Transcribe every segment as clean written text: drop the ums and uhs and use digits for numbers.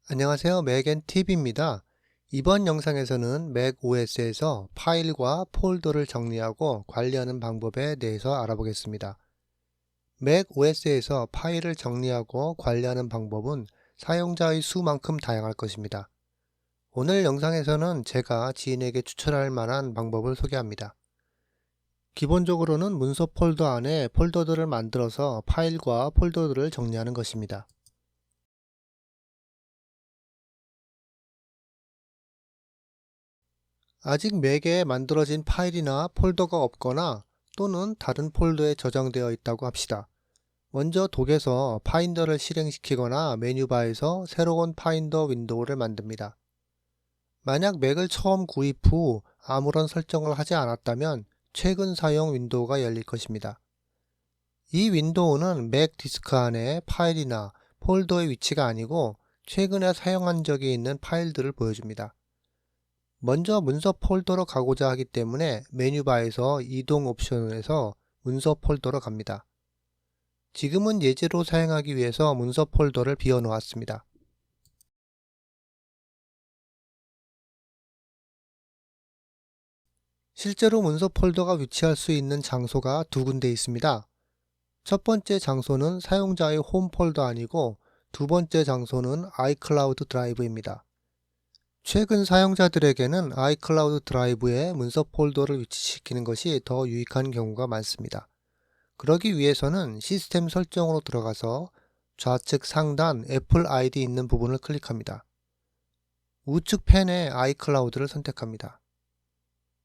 안녕하세요. 맥앤팁입니다. 이번 영상에서는 맥 OS에서 파일과 폴더를 정리하고 관리하는 방법에 대해서 알아보겠습니다. 맥 OS에서 파일을 정리하고 관리하는 방법은 사용자의 수만큼 다양할 것입니다. 오늘 영상에서는 제가 지인에게 추천할 만한 방법을 소개합니다. 기본적으로는 문서 폴더 안에 폴더들을 만들어서 파일과 폴더들을 정리하는 것입니다. 아직 맥에 만들어진 파일이나 폴더가 없거나 또는 다른 폴더에 저장되어 있다고 합시다. 먼저 독에서 파인더를 실행시키거나 메뉴바에서 새로운 파인더 윈도우를 만듭니다. 만약 맥을 처음 구입 후 아무런 설정을 하지 않았다면 최근 사용 윈도우가 열릴 것입니다. 이 윈도우는 맥 디스크 안에 파일이나 폴더의 위치가 아니고 최근에 사용한 적이 있는 파일들을 보여줍니다. 먼저 문서 폴더로 가고자 하기 때문에 메뉴바에서 이동 옵션에서 문서 폴더로 갑니다. 지금은 예제로 사용하기 위해서 문서 폴더를 비워 놓았습니다. 실제로 문서 폴더가 위치할 수 있는 장소가 두 군데 있습니다. 첫 번째 장소는 사용자의 홈 폴더 아니고 두 번째 장소는 아이클라우드 드라이브입니다. 최근 사용자들에게는 아이클라우드 드라이브에 문서 폴더를 위치시키는 것이 더 유익한 경우가 많습니다. 그러기 위해서는 시스템 설정으로 들어가서 좌측 상단 애플 아이디 있는 부분을 클릭합니다. 우측 펜에 아이클라우드를 선택합니다.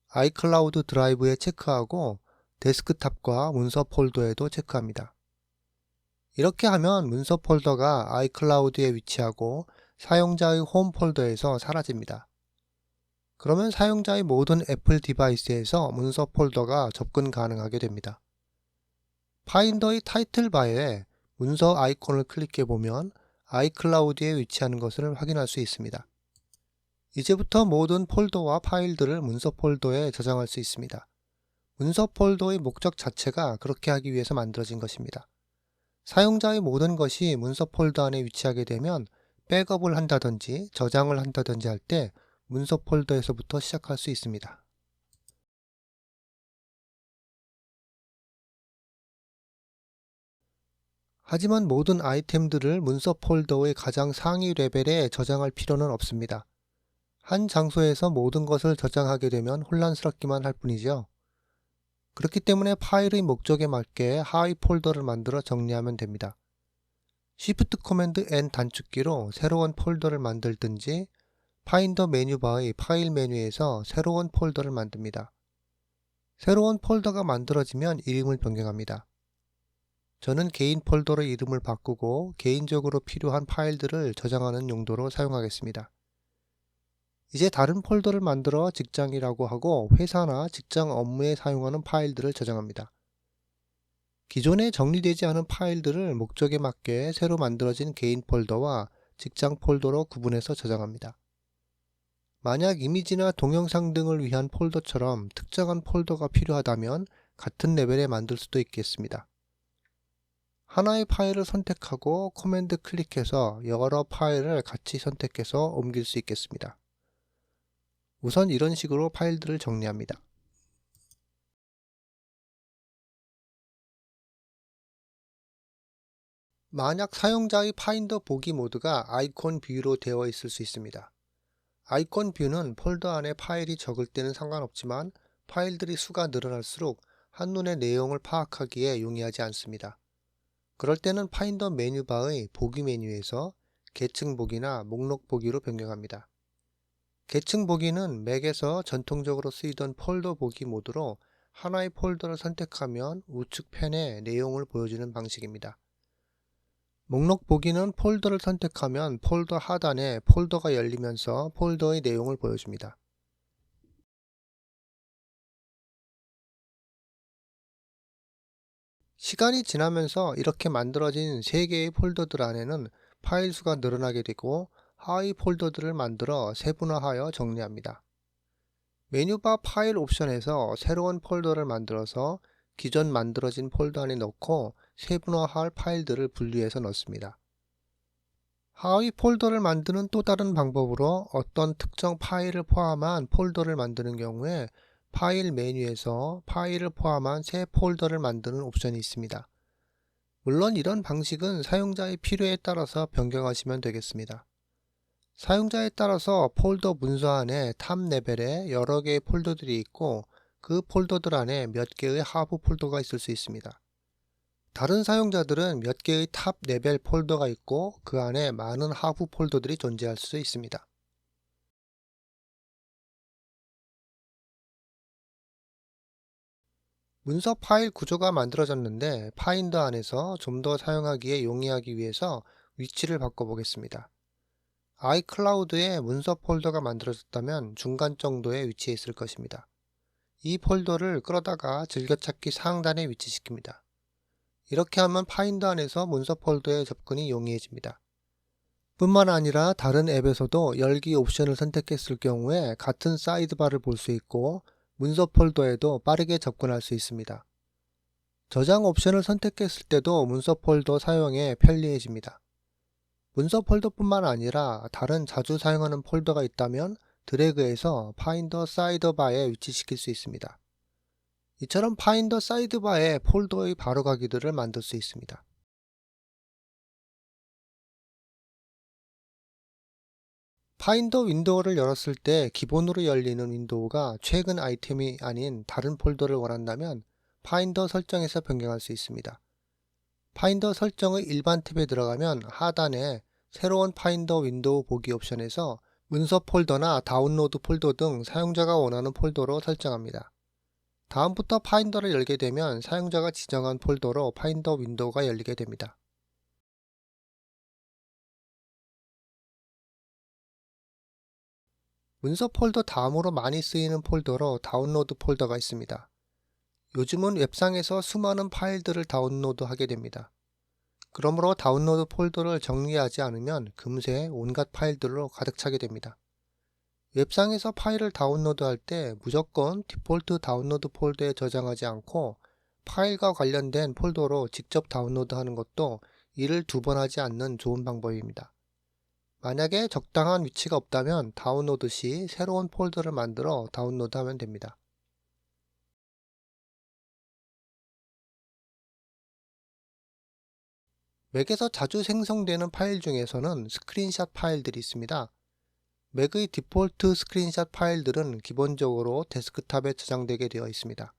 아이클라우드 드라이브에 체크하고 데스크탑과 문서 폴더에도 체크합니다. 이렇게 하면 문서 폴더가 아이클라우드에 위치하고 사용자의 홈 폴더에서 사라집니다. 그러면 사용자의 모든 애플 디바이스에서 문서 폴더가 접근 가능하게 됩니다. 파인더의 타이틀 바에 문서 아이콘을 클릭해 보면 아이클라우드에 위치하는 것을 확인할 수 있습니다. 이제부터 모든 폴더와 파일들을 문서 폴더에 저장할 수 있습니다. 문서 폴더의 목적 자체가 그렇게 하기 위해서 만들어진 것입니다. 사용자의 모든 것이 문서 폴더 안에 위치하게 되면 백업을 한다든지 저장을 한다든지 할 때 문서 폴더에서부터 시작할 수 있습니다. 하지만 모든 아이템들을 문서 폴더의 가장 상위 레벨에 저장할 필요는 없습니다. 한 장소에서 모든 것을 저장하게 되면 혼란스럽기만 할 뿐이죠. 그렇기 때문에 파일의 목적에 맞게 하위 폴더를 만들어 정리하면 됩니다. Shift Command N 단축키로 새로운 폴더를 만들든지 파인더 메뉴바의 파일 메뉴에서 새로운 폴더를 만듭니다. 새로운 폴더가 만들어지면 이름을 변경합니다. 저는 개인 폴더로 이름을 바꾸고 개인적으로 필요한 파일들을 저장하는 용도로 사용하겠습니다. 이제 다른 폴더를 만들어 직장이라고 하고 회사나 직장 업무에 사용하는 파일들을 저장합니다. 기존에 정리되지 않은 파일들을 목적에 맞게 새로 만들어진 개인 폴더와 직장 폴더로 구분해서 저장합니다. 만약 이미지나 동영상 등을 위한 폴더처럼 특정한 폴더가 필요하다면 같은 레벨에 만들 수도 있겠습니다. 하나의 파일을 선택하고 커맨드 클릭해서 여러 파일을 같이 선택해서 옮길 수 있겠습니다. 우선 이런 식으로 파일들을 정리합니다. 만약 사용자의 파인더 보기 모드가 아이콘 뷰로 되어 있을 수 있습니다. 아이콘 뷰는 폴더 안에 파일이 적을 때는 상관없지만 파일들이 수가 늘어날수록 한눈에 내용을 파악하기에 용이하지 않습니다. 그럴 때는 파인더 메뉴바의 보기 메뉴에서 계층 보기나 목록 보기로 변경합니다. 계층 보기는 맥에서 전통적으로 쓰이던 폴더 보기 모드로 하나의 폴더를 선택하면 우측 펜에 내용을 보여주는 방식입니다. 목록 보기는 폴더를 선택하면 폴더 하단에 폴더가 열리면서 폴더의 내용을 보여줍니다. 시간이 지나면서 이렇게 만들어진 3개의 폴더들 안에는 파일 수가 늘어나게 되고 하위 폴더들을 만들어 세분화하여 정리합니다. 메뉴바 파일 옵션에서 새로운 폴더를 만들어서 기존 만들어진 폴더 안에 넣고 세분화할 파일들을 분리해서 넣습니다. 하위 폴더를 만드는 또 다른 방법으로 어떤 특정 파일을 포함한 폴더를 만드는 경우에 파일 메뉴에서 파일을 포함한 새 폴더를 만드는 옵션이 있습니다. 물론 이런 방식은 사용자의 필요에 따라서 변경하시면 되겠습니다. 사용자에 따라서 폴더 문서 안에 탑 레벨에 여러 개의 폴더들이 있고 그 폴더들 안에 몇 개의 하부 폴더가 있을 수 있습니다. 다른 사용자들은 몇 개의 탑 레벨 폴더가 있고 그 안에 많은 하부 폴더들이 존재할 수 있습니다. 문서 파일 구조가 만들어졌는데 파인더 안에서 좀 더 사용하기에 용이하기 위해서 위치를 바꿔보겠습니다. 아이클라우드에 문서 폴더가 만들어졌다면 중간 정도에 위치해 있을 것입니다. 이 폴더를 끌어다가 즐겨찾기 상단에 위치시킵니다. 이렇게 하면 파인더 안에서 문서 폴더에 접근이 용이해집니다. 뿐만 아니라 다른 앱에서도 열기 옵션을 선택했을 경우에 같은 사이드바를 볼 수 있고 문서 폴더에도 빠르게 접근할 수 있습니다. 저장 옵션을 선택했을 때도 문서 폴더 사용에 편리해집니다. 문서 폴더뿐만 아니라 다른 자주 사용하는 폴더가 있다면 드래그해서 파인더 사이드바에 위치시킬 수 있습니다. 이처럼 파인더 사이드바에 폴더의 바로가기들을 만들 수 있습니다. 파인더 윈도우를 열었을 때 기본으로 열리는 윈도우가 최근 아이템이 아닌 다른 폴더를 원한다면 파인더 설정에서 변경할 수 있습니다. 파인더 설정의 일반 탭에 들어가면 하단에 새로운 파인더 윈도우 보기 옵션에서 문서 폴더나 다운로드 폴더 등 사용자가 원하는 폴더로 설정합니다. 다음부터 파인더를 열게 되면 사용자가 지정한 폴더로 파인더 윈도우가 열리게 됩니다. 문서 폴더 다음으로 많이 쓰이는 폴더로 다운로드 폴더가 있습니다. 요즘은 웹상에서 수많은 파일들을 다운로드 하게 됩니다. 그러므로 다운로드 폴더를 정리하지 않으면 금세 온갖 파일들로 가득 차게 됩니다. 웹상에서 파일을 다운로드할 때 무조건 디폴트 다운로드 폴더에 저장하지 않고 파일과 관련된 폴더로 직접 다운로드하는 것도 일을 두 번 하지 않는 좋은 방법입니다. 만약에 적당한 위치가 없다면 다운로드 시 새로운 폴더를 만들어 다운로드하면 됩니다. 맥에서 자주 생성되는 파일 중에서는 스크린샷 파일들이 있습니다. 맥의 디폴트 스크린샷 파일들은 기본적으로 데스크탑에 저장되게 되어 있습니다.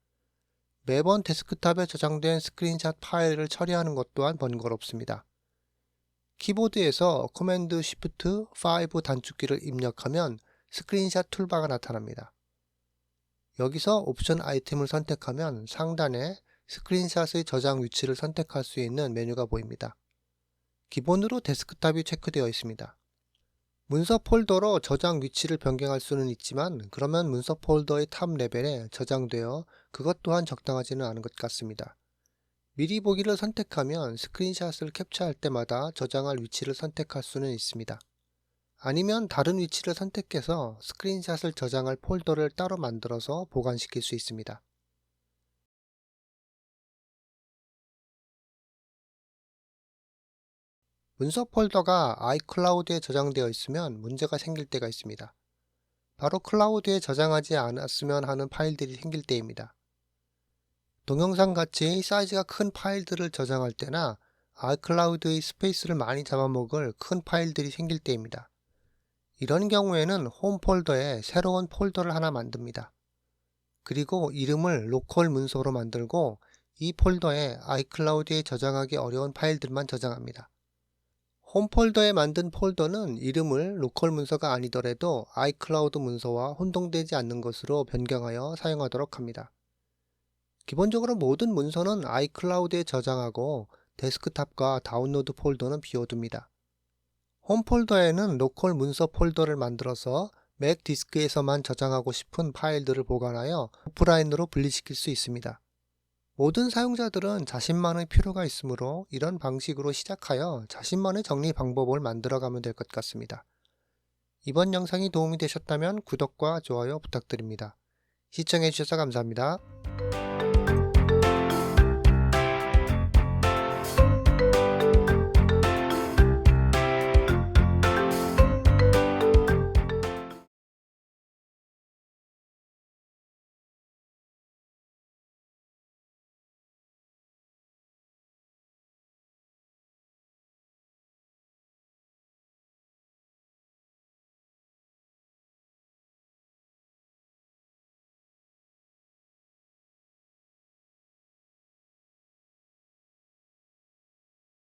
매번 데스크탑에 저장된 스크린샷 파일을 처리하는 것 또한 번거롭습니다. 키보드에서 커맨드 쉬프트 5 단축키를 입력하면 스크린샷 툴바가 나타납니다. 여기서 옵션 아이템을 선택하면 상단에 스크린샷의 저장 위치를 선택할 수 있는 메뉴가 보입니다. 기본으로 데스크탑이 체크되어 있습니다. 문서 폴더로 저장 위치를 변경할 수는 있지만 그러면 문서 폴더의 탑 레벨에 저장되어 그것 또한 적당하지는 않은 것 같습니다. 미리 보기를 선택하면 스크린샷을 캡처할 때마다 저장할 위치를 선택할 수는 있습니다. 아니면 다른 위치를 선택해서 스크린샷을 저장할 폴더를 따로 만들어서 보관시킬 수 있습니다. 문서 폴더가 아이클라우드에 저장되어 있으면 문제가 생길 때가 있습니다. 바로 클라우드에 저장하지 않았으면 하는 파일들이 생길 때입니다. 동영상 같이 사이즈가 큰 파일들을 저장할 때나 아이클라우드의 스페이스를 많이 잡아먹을 큰 파일들이 생길 때입니다. 이런 경우에는 홈 폴더에 새로운 폴더를 하나 만듭니다. 그리고 이름을 로컬 문서로 만들고 이 폴더에 아이클라우드에 저장하기 어려운 파일들만 저장합니다. 홈 폴더에 만든 폴더는 이름을 로컬 문서가 아니더라도 아이클라우드 문서와 혼동되지 않는 것으로 변경하여 사용하도록 합니다. 기본적으로 모든 문서는 아이클라우드에 저장하고 데스크탑과 다운로드 폴더는 비워둡니다. 홈 폴더에는 로컬 문서 폴더를 만들어서 맥 디스크에서만 저장하고 싶은 파일들을 보관하여 오프라인으로 분리시킬 수 있습니다. 모든 사용자들은 자신만의 필요가 있으므로 이런 방식으로 시작하여 자신만의 정리 방법을 만들어가면 될 것 같습니다. 이번 영상이 도움이 되셨다면 구독과 좋아요 부탁드립니다. 시청해주셔서 감사합니다.